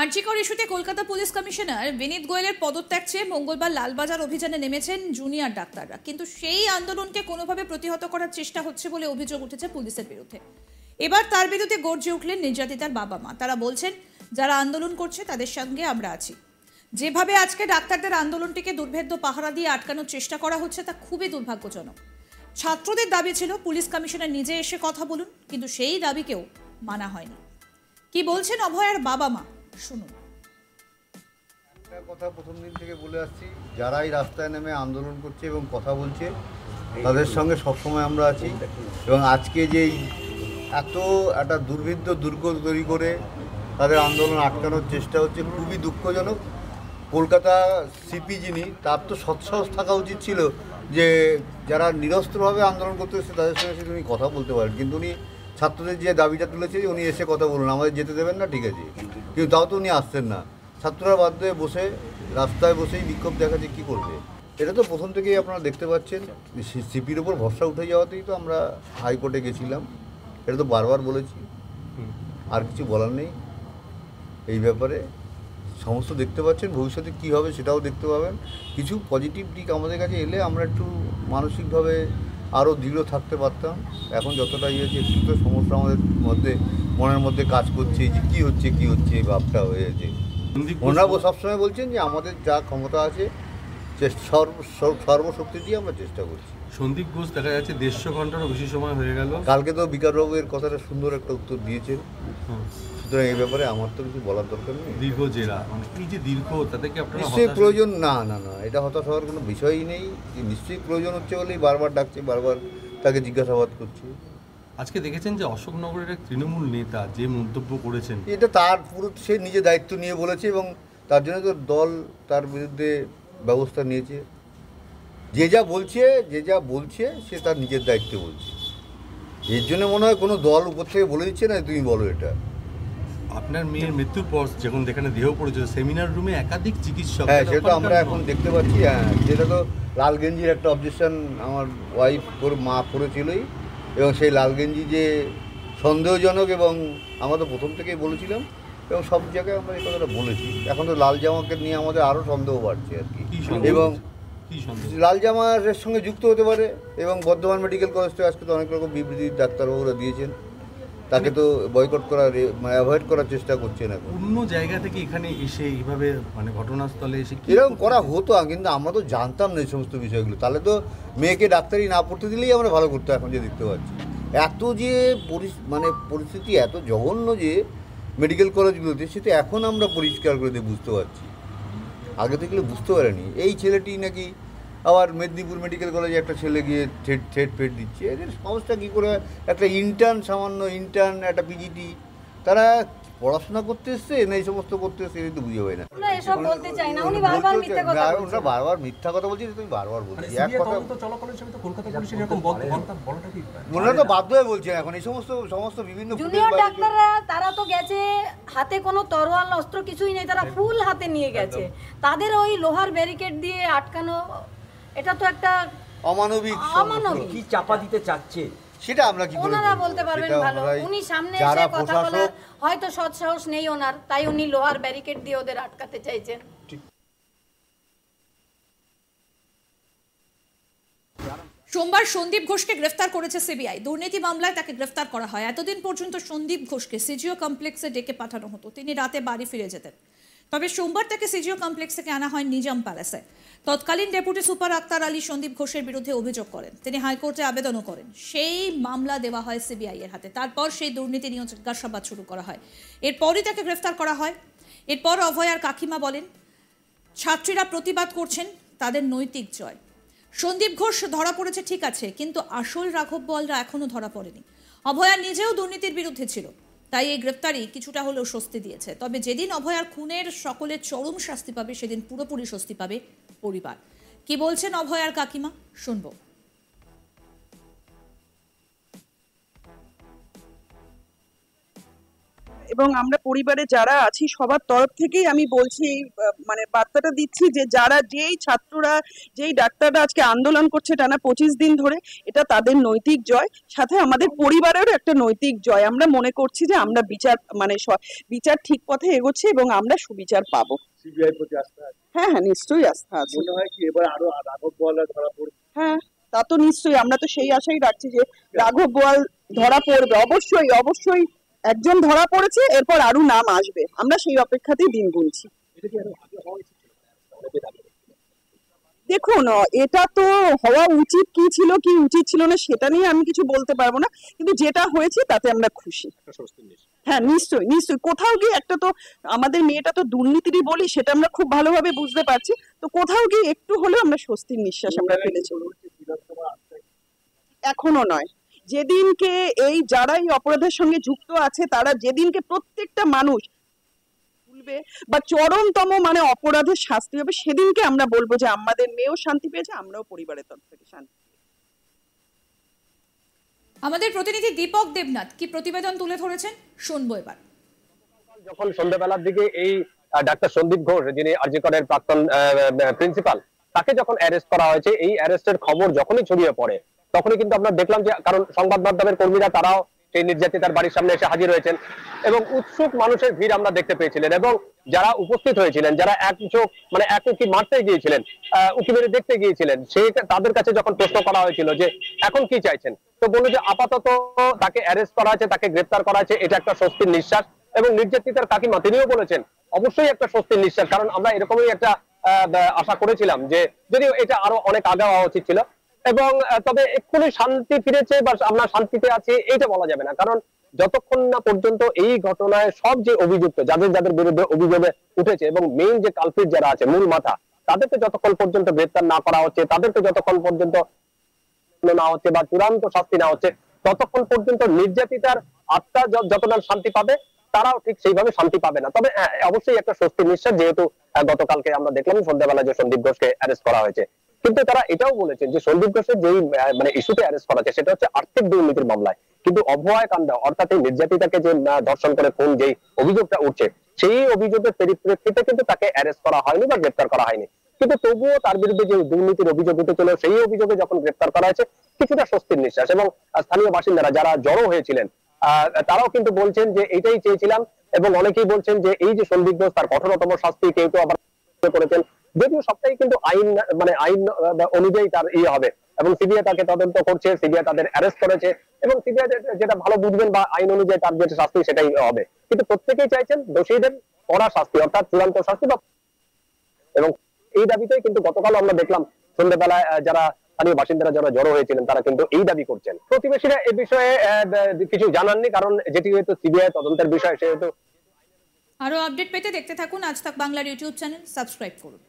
আরজিকর ইস্যুতে Kolkata police commissioner বিনীত গোয়েলের পদত্যাগ চেয়ে মঙ্গলবার লালবাজার অভিযানে নেমেছেন জুনিয়র ডাক্তাররা, কিন্তু সেই আন্দোলনকে কোনোভাবে প্রতিহত করার চেষ্টা হচ্ছে বলে অভিযোগ উঠেছে পুলিশের বিরুদ্ধে। এবার তার বিরুদ্ধে গর্জে উঠলেন নির্যাতিতার বাবা মা। তারা বলছেন, যারা আন্দোলন করছে তাদের সঙ্গে আমরা আছি। যেভাবে আজকে ডাক্তারদের আন্দোলনটিকে দুর্ভেদ্য পাহারা দিয়ে আটকানোর চেষ্টা করা হচ্ছে তা খুবই দুর্ভাগ্যজনক। ছাত্রদের দাবি ছিল পুলিশ কমিশনার নিজে এসে কথা বলুন, কিন্তু সেই দাবিকেও মানা হয়নি। কি বলছেন অভয়ার বাবা মা, শুনুন। একটা কথা প্রথম দিন থেকে বলে আসছি, যারা এই রাস্তায় নেমে আন্দোলন করছে এবং কথা বলছে তাদের সঙ্গে সবসময় আমরা আছি। এবং আজকে যেই এত একটা দুর্ভিদ্য দুর্গ তৈরি করে তাদের আন্দোলন আটকানোর চেষ্টা হচ্ছে, খুবই দুঃখজনক। কলকাতা সিপি যিনি, তার তো সৎসাহস থাকা উচিত ছিল যে যারা নিরস্ত্রভাবে আন্দোলন করতে এসেছে তাদের সঙ্গে উনি কথা বলতে পারেন, কিন্তু উনি ছাত্রদের যে দাবিটা তুলেছে উনি এসে কথা বলুন, আমাদের যেতে দেবেন না, ঠিক আছে, কিন্তু তাও তো উনি আসছেন না। ছাত্ররা বাধ্য হয়ে বসে রাস্তায় বসেই বিক্ষোভ দেখাচ্ছে, কী করবে? এটা তো প্রথম থেকেই আপনারা দেখতে পাচ্ছেন, সিপির ওপর ভরসা উঠে যাওয়াতেই তো আমরা হাইকোর্টে গেছিলাম। এটা তো বারবার বলেছি, আর কিছু বলার নেই এই ব্যাপারে। সমস্ত দেখতে পাচ্ছেন, ভবিষ্যতে কী হবে সেটাও দেখতে পাবেন। কিছু পজিটিভ দিক আমাদের কাছে এলে আমরা একটু মানসিকভাবে আরও দৃঢ় থাকতে পারতাম। এখন যতটা ইয়েছে, একটু তো সমস্যা আমাদের মধ্যে মনের মধ্যে কাজ করছে যে কী হচ্ছে এই ভাবটা হয়েছে। ওনারা সবসময় বলছেন যে আমাদের যা ক্ষমতা আছে সর্বশক্তি দিয়ে আমরা চেষ্টা করছি। সন্দীপ ঘোষ দেখা যাচ্ছে 150 ঘন্টারও বেশি সময় হয়ে গেল। কালকে তো বিকাশবাবু এর কথাটা সুন্দর একটা উত্তর দিয়েছেন, সুতরাং এই ব্যাপারে আমার তো কিছু বলার দরকার নেই। দীর্ঘ জেরা, মানে এই যে দীর্ঘ, তাতে কি আপনারা নিশ্চয়ই প্রয়োজন? না, এটা হতাশ হওয়ার কোনো বিষয়ই নেই। নিশ্চয়ই প্রয়োজন হচ্ছে বলেই বারবার ডাকছে, বারবার তাকে জিজ্ঞাসাবাদ করছি। আজকে দেখেছেন যে অশোকনগরের এক তৃণমূল নেতা যে মন্তব্য করেছেন, এটা তার পুরো সে নিজে দায়িত্ব নিয়ে বলেছে এবং তার জন্য তো দল তার বিরুদ্ধে ব্যবস্থা নিয়েছে। যে যা বলছে সে তার নিজের দায়িত্বে বলছে। এর জন্য মনে হয় কোনো দল উপর থেকে বলে দিচ্ছে না তুমি বলো এটা। আপনার মেয়ের মৃত্যুর পর যখন যেখানে দেহ পড়েছিল সেমিনার রুমে একাধিক চিকিৎসক, হ্যাঁ সেটা আমরা এখন দেখতে পাচ্ছি। হ্যাঁ, যেটা তো লাল গেঞ্জির একটা অবজেকশন আমার ওয়াইফ মা করেছিলই, এবং সেই লাল গেঞ্জি যে সন্দেহজনক, এবং আমরা তো প্রথম থেকেই বলেছিলাম এবং সব জায়গায় আমরা এই কথাটা বলেছি। এখন তো লাল জামাকে নিয়ে আমাদের আরও সন্দেহ বাড়ছে আর কি। এবং লাল জামার সঙ্গে যুক্ত হতে পারে, এবং বর্ধমান মেডিকেল কলেজ থেকে আজকে তো অনেক রকম বিবৃতি ডাক্তারবাবুরা দিয়েছেন, তাকে তো বয়কট করার অ্যাভয়েড করার চেষ্টা করছেন। এখন অন্য জায়গা থেকে এখানে এসে এইভাবে মানে ঘটনাস্থলে এসে এরকম করা হতো, কিন্তু আমরা তো জানতাম না এই সমস্ত বিষয়গুলো। তাহলে তো মেয়েকে ডাক্তারি না পড়তে দিলেই আমরা ভালো করতো। এখন যে দেখতে পাচ্ছি এত যে পরিস্থিতি এত জঘন্য যে মেডিকেল কলেজগুলোতে, সেটা এখন আমরা পরিষ্কার করে দিয়ে বুঝতে পারছি, আগে থেকে বুঝতে পারেনি। এই ছেলেটি নাকি আবার মেদিনীপুর মেডিকেল কলেজে একটা ছেলে গিয়ে থ্রেট দিচ্ছে। এদের সমস্যা কী করে? একটা সামান্য ইন্টার্ন, একটা পিজিটি, তারা পড়াশোনা করতে এসছে না এই সমস্ত করতে এসছে, এটা তো বুঝে হয় না। ওরা বারবার মিথ্যা কথা বলছি, তুমি বারবার বলছি এক কথা। ওনারা তো বাধ্য হয়ে বলছেন এখন এই সমস্ত বিভিন্ন জুনিয়র ডাক্তাররা, তারা তো গেছে হাতে কোনো তরোয়াল অস্ত্র কিছুই নেই, তারা ফুল হাতে নিয়ে গেছে। তাদের ওই লোহার ব্যারিকেড দিয়ে আটকানো, এটা তো একটা অমানবিক। কি চাপা দিতে চাচ্ছে সেটা আমরা কি করে ওনারা বলতে পারবেন ভালো। উনি সামনে এসে কথা বলার হয়তো সৎসাহস নেই ওনার, তাই উনি লোহার ব্যারিকেড দিয়ে ওদের আটকাতে চাইছেন। সোমবার সন্দীপ ঘোষকে গ্রেফতার করেছে সিবিআই। দুর্নীতি মামলায় তাকে গ্রেফতার করা হয়। এতদিন পর্যন্ত সন্দীপ ঘোষকে সিজিও কমপ্লেক্সে ডেকে পাঠানো হতো, তিনি রাতে বাড়ি ফিরে যেতেন। তবে সোমবার তাকে সিজিও কমপ্লেক্স থেকে আনা হয় নিজাম প্যালেসে। তৎকালীন ডেপুটি সুপার আক্তার আলী সন্দীপ ঘোষের বিরুদ্ধে অভিযোগ করেন, তিনি হাইকোর্টে আবেদনও করেন। সেই মামলা দেওয়া হয় সিবিআই এর হাতে। তারপর সেই দুর্নীতি নিয়ে জিজ্ঞাসাবাদ শুরু করা হয়। এরপরই তাকে গ্রেফতার করা হয়। এরপর অভয়ার কাকিমা বলেন, ছাত্রীরা প্রতিবাদ করছেন, তাদের নৈতিক জয়। সন্দীপ ঘোষ ধরা পড়েছে ঠিক আছে, কিন্তু আসল রাঘব বোয়ালরা এখনো ধরা পড়েনি। অভয়া নিজেও দুর্নীতির বিরুদ্ধে ছিল, তাই এই গ্রেফতারি কিছুটা হলেও স্বস্তি দিয়েছে। তবে যেদিন অভয়ার খুনের সকলের চরম শাস্তি পাবে, সেদিন পুরোপুরি স্বস্তি পাবে পরিবার। কি বলছেন অভয়ার কাকিমা, শুনবো। এবং আমরা পরিবারে যারা আছি সবার তরফ থেকেই আমি বলছি এই মানে বার্তাটা দিচ্ছি যে যারা যেই ছাত্ররা যেই ডাক্তাররা আজকে আন্দোলন করছে টানা 25 দিন ধরে, এটা তাদের নৈতিক জয়, সাথে আমাদের পরিবারেরও একটা নৈতিক জয়। আমরা মনে করছি যে আমরা বিচার মানে বিচার ঠিক পথে এগোচ্ছে এবং আমরা সুবিচার পাবো। সিবিআই প্রতি আস্থা আছে? হ্যাঁ হ্যাঁ, নিশ্চয়ই আস্থা আছে। মনে হয় কি এবার আরো রাঘব বোয়ালরা ধরা পড়বে? হ্যাঁ, তা তো নিশ্চয়ই, আমরা তো সেই আশাই রাখছি যে রাঘব বোয়াল ধরা পড়বে। অবশ্যই অবশ্যই একজন ধরা পড়েছে, এরপর আরো নাম আসবে, আমরা সেই অপেক্ষাতেই দিন গুনছি। এটা কি আরো আগে হওয়া উচিত ছিল? অনেকে দাবি করছে। দেখুন, এটা তো হওয়া উচিত কি ছিল কি উচিত ছিল না সেটা নিয়ে আমি কিছু বলতে পারবো না, কিন্তু যেটা হয়েছে তাতে আমরা খুশি। একটা স্বস্তির নিশ্বাস। হ্যাঁ নিশ্চয়ই নিশ্চয়ই, কোথাও গিয়ে একটা তো আমাদের মেয়েটা তো দুর্নীতিরই বলি, সেটা আমরা খুব ভালোভাবে বুঝতে পারছি, তো কোথাও গিয়ে একটু হলেও আমরা স্বস্তির নিঃশ্বাস আমরা ফেলেছি। বিধানসভা আস্থা এখনো নয়, যেদিনকে এই যারা এই অপরাধের সঙ্গে যুক্ত আছে তারা যেদিনকে প্রত্যেকটা মানুষ তুলবে বা চরমতম মানে অপরাধের শাস্তি হবে, সেদিনকে আমরা বলবো যে আমাদের মেয়েও শান্তি পেয়েছে, আমরাও পরিবারের তরফ থেকে শান্তি। আমাদের প্রতিনিধি দীপক দেবনাথ কি প্রতিবেদন তুলে ধরেছেন শুনবো এবার। যখন সন্ধ্যাবেলার দিকে এই ডাক্তার সন্দীপ ঘোষ, যিনি আরজি করের প্রাক্তন প্রিন্সিপাল, তাকে যখন অ্যারেস্ট করা হয়েছে, এই অ্যারেস্টের খবর যখনই ছড়িয়ে পড়ে তখনই কিন্তু আমরা দেখলাম যে, কারণ সংবাদ মাধ্যমের কর্মীরা তারাও সেই নির্যাতিতার বাড়ির সামনে এসে হাজির হয়েছেন এবং উৎসুক মানুষের ভিড় আমরা দেখতে পেয়েছিলেন। এবং যারা উপস্থিত হয়েছিলেন, যারা এক উকি মারতে গিয়েছিলেন, উকি মেরে দেখতে গিয়েছিলেন, সেই তাদের কাছে যখন প্রশ্ন করা হয়েছিল যে এখন কি চাইছেন, তো বললো যে আপাতত তাকে অ্যারেস্ট করা হয়েছে, তাকে গ্রেপ্তার করা হয়েছে, এটা একটা স্বস্তির নিঃশ্বাস। এবং নির্যাতিতার কাকিমা তিনিও বলেছেন অবশ্যই একটা স্বস্তির নিঃশ্বাস, কারণ আমরা এরকমই একটা আশা করেছিলাম যে যদিও এটা আরো অনেক আগে হওয়া উচিত ছিল। এবং তবে এক্ষুনি শান্তি ফিরেছে বা আমরা শান্তিতে আছি এইটা বলা যাবে না, কারণ যতক্ষণ না পর্যন্ত এই ঘটনায় সব যে অভিযুক্ত, যাদের বিরুদ্ধে অভিযোগে উঠেছে এবং মেইন যে কালপ্রিট যারা আছে, মূল মাথা, তাদেরকে যতক্ষণ পর্যন্ত গ্রেপ্তার না করা হচ্ছে, তাদেরকে যতক্ষণ পর্যন্ত না হচ্ছে বা চূড়ান্ত শাস্তি না হচ্ছে, ততক্ষণ পর্যন্ত নির্যাতিতার আত্মা যতটা শান্তি পাবে, তারাও ঠিক সেইভাবে শান্তি পাবে না। তবে অবশ্যই একটা স্বস্তির নিঃশ্বাস, যেহেতু গতকালকে আমরা দেখলাম সন্ধ্যাবেলা যে সন্দীপ ঘোষকে অ্যারেস্ট করা হয়েছে। কিন্তু তারা এটাও বলেছেন যে সন্দীপ ঘোষের যেই মানে ইস্যুতে অ্যারেস্ট করা হচ্ছে সেটা হচ্ছে আর্থিক দুর্নীতির মামলায়, কিন্তু অভয় কাণ্ড অর্থাৎ এই নির্যাতিতাকে যে ধর্ষণ করে খুন যেই অভিযোগটা উঠছে, সেই অভিযোগের পরিপ্রেক্ষিতে কিন্তু তাকে অ্যারেস্ট করা হয়নি বা গ্রেপ্তার করা হয়নি। কিন্তু তবুও তার বিরুদ্ধে যে দুর্নীতির অভিযোগ উঠেছিল, সেই অভিযোগে যখন গ্রেপ্তার করা হয়েছে কিছুটা স্বস্তির নিঃশ্বাস। এবং স্থানীয় বাসিন্দারা যারা জড়ো হয়েছিলেন তারাও কিন্তু বলছেন যে এটাই চেয়েছিলাম, এবং অনেকেই বলছেন যে এই যে সন্দীপ ঘোষ, তার কঠোরতম শাস্তি, কেউ কেউ আবার করেছেন, যদিও সবটাই কিন্তু আইন অনুযায়ী তার হবে। এবং সিবিআই তাকে তদন্ত করছে, সিবিআই তাদের অ্যারেস্ট করেছে, এবং সিবিআই যেটা ভালো বুঝবেন বা আইন অনুযায়ী তার যেটা শাস্তি সেটাই হবে। কিন্তু প্রত্যেকেই চাইছেন দোষীদের কড়া শাস্তি, অর্থাৎ চূড়ান্ত শাস্তি। এবং এই দাবিতেই কিন্তু গতকাল আমরা দেখলাম সন্ধ্যাবেলায় যারা স্থানীয় বাসিন্দারা যারা জড়ো হয়েছিলেন তারা কিন্তু এই দাবি করছেন। প্রতিবেশীরা এ বিষয়ে কিছু জানাননি, কারণ যেটি হয়তো সিবিআই তদন্তের বিষয়, সেহেতু। আরো আপডেট পেতে দেখতে থাকুন আজ তাক বাংলার ইউটিউব চ্যানেল, সাবস্ক্রাইব করুন।